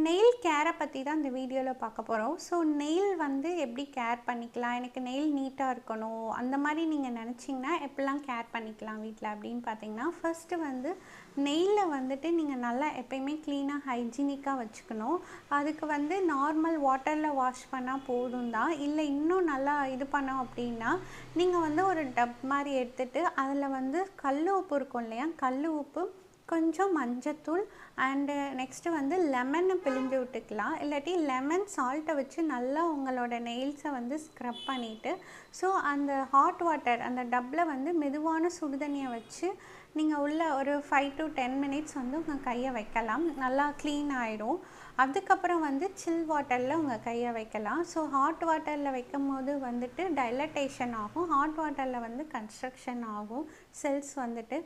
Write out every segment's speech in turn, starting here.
Nail கேரை பற்றி தான் இந்த வீடியோவில் பார்க்க போகிறோம். ஸோ நெயில் வந்து எப்படி கேர் பண்ணிக்கலாம், எனக்கு நெயில் நீட்டாக இருக்கணும் அந்த மாதிரி நீங்கள் நினச்சிங்கன்னா எப்படிலாம் கேர் பண்ணிக்கலாம் வீட்டில் அப்படின்னு பார்த்தீங்கன்னா, ஃபர்ஸ்ட்டு வந்து நெயிலில் வந்துட்டு நீங்கள் நல்லா எப்பயுமே க்ளீனாக ஹைஜீனிக்காக வச்சுக்கணும். அதுக்கு வந்து நார்மல் வாட்டரில் வாஷ் பண்ணால் போதும் தான். இல்லை இன்னும் நல்லா இது பண்ணோம் அப்படின்னா நீங்கள் வந்து ஒரு டப் மாதிரி எடுத்துகிட்டு அதில் வந்து கல் உப்பு இருக்கும் இல்லையா, கல் உப்பு, கொஞ்சம் மஞ்சத்தூள் அண்டு நெக்ஸ்ட்டு வந்து லெமனை பிழிஞ்சு விட்டுக்கலாம். இல்லாட்டி லெமன் சால்ட்டை வச்சு நல்லா உங்களோட நெயில்ஸை வந்து ஸ்க்ரப் பண்ணிவிட்டு, ஸோ அந்த ஹாட் வாட்டர் அந்த டப்பில் வந்து மெதுவான சுடுதண்ணியை வச்சு நீங்கள் உள்ள ஒரு 5 to 10 மினிட்ஸ் வந்து உங்கள் கையை வைக்கலாம். நல்லா க்ளீன் ஆகிடும். அதுக்கப்புறம் வந்து சில் வாட்டரில் உங்கள் கையை வைக்கலாம். ஸோ ஹாட் வாட்டரில் வைக்கும் போது வந்துட்டு டைலட்டேஷன் ஆகும், ஹாட் வாட்டரில் வந்து கன்ஸ்ட்ரக்ஷன் ஆகும் செல்ஸ் வந்துட்டு.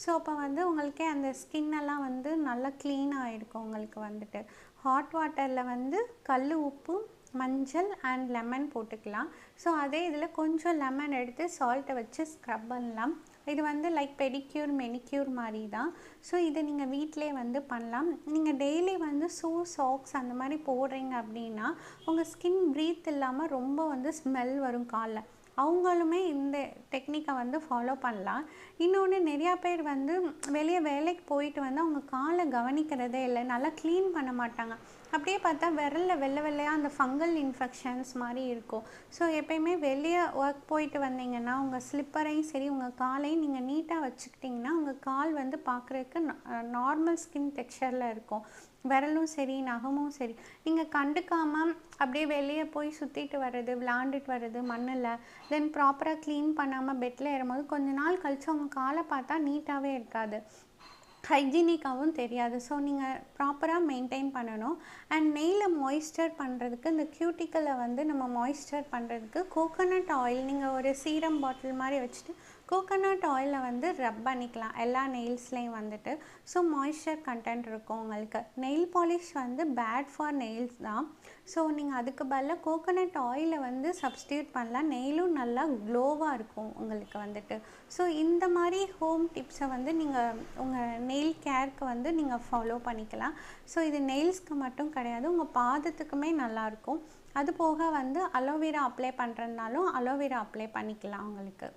ஸோ அப்போ வந்து உங்களுக்கே அந்த ஸ்கின்னெல்லாம் வந்து நல்லா க்ளீனாக இருக்கும். உங்களுக்கு வந்துட்டு ஹாட் வாட்டரில் வந்து கல் உப்பு, மஞ்சள் அண்ட் லெமன் போட்டுக்கலாம். ஸோ அதே இதில் கொஞ்சம் லெமன் எடுத்து சால்ட்டை வச்சு ஸ்க்ரப் பண்ணலாம். இது வந்து லைக் பெடிக்யூர் மெனிக்யூர் மாதிரி தான். ஸோ இதை நீங்கள் வீட்டிலே வந்து பண்ணலாம். நீங்கள் டெய்லி வந்து ஷூ சாக்ஸ் அந்த மாதிரி போடுறீங்க அப்படின்னா உங்கள் ஸ்கின் ப்ரீத் இல்லாமல் ரொம்ப வந்து ஸ்மெல் வரும் காலில். அவங்களுமே இந்த டெக்னிக்கை வந்து ஃபாலோ பண்ணலாம். இன்னொன்று, நிறையா பேர் வந்து வெளியே வேலைக்கு போயிட்டு வந்து அவங்க காலை கவனிக்கிறதே இல்லை, நல்லா க்ளீன் பண்ண மாட்டாங்க. அப்படியே பார்த்தா விரலில் வெள்ளை வெள்ளையாக அந்த ஃபங்கல் இன்ஃபெக்ஷன்ஸ் மாதிரி இருக்கும். ஸோ எப்பயுமே வெளியே ஒர்க் போயிட்டு வந்தீங்கன்னா உங்கள் ஸ்லிப்பரையும் சரி உங்கள் காலையும் நீங்கள் நீட்டாக வச்சுக்கிட்டிங்கன்னா உங்கள் கால் வந்து பார்க்குறதுக்கு நார்மல் ஸ்கின் டெக்ஸ்சரில் இருக்கும். விரலும் சரி நகமும் சரி நீங்கள் கண்டுக்காமல் அப்படியே வெளியே போய் சுற்றிட்டு வர்றது, விளாண்டுட்டு வர்றது மண்ணில், தென் ப்ராப்பராக க்ளீன் பண்ணாமல் பெட்டில் ஏறும்போது கொஞ்ச நாள் கழித்து உங்கள் காலை பார்த்தா நீட்டாகவே இருக்காது, ஹைஜீனிக்காகவும் தெரியாது. ஸோ நீங்கள் ப்ராப்பராக மெயின்டைன் பண்ணணும். அண்ட் நெயிலை மாய்ஸ்சர் பண்ணுறதுக்கு இந்த க்யூட்டிக்கலை வந்து நம்ம மாய்ஸ்சர் பண்ணுறதுக்கு கோகோனட் ஆயில் நீங்கள் ஒரு சீரம் பாட்டில் மாதிரி வச்சுட்டு கோகோனட் ஆயிலை வந்து ரப் பண்ணிக்கலாம் எல்லா நெயில்ஸ்லேயும் வந்துட்டு. ஸோ மாய்ஸ்சர் கண்டென்ட் இருக்கும் உங்களுக்கு. நெயில் பாலிஷ் வந்து பேட் ஃபார் நெயில்ஸ் தான். ஸோ நீங்கள் அதுக்கு பதிலாக கோகோனட் ஆயிலை வந்து சப்ஸ்டியூட் பண்ணலாம். நெயிலும் நல்லா க்ளோவாக இருக்கும் உங்களுக்கு வந்துட்டு. ஸோ இந்த மாதிரி ஹோம் டிப்ஸை வந்து நீங்கள் உங்கள் நெயில் கேருக்கு வந்து நீங்கள் ஃபாலோ பண்ணிக்கலாம். ஸோ இது நெயில்ஸ்க்கு மட்டும் கிடையாது, உங்கள் பாதத்துக்குமே நல்லாயிருக்கும். அது போக வந்து அலோவேரா அப்ளை பண்ணுறதுனாலும் அலோவேரா அப்ளை பண்ணிக்கலாம் உங்களுக்கு.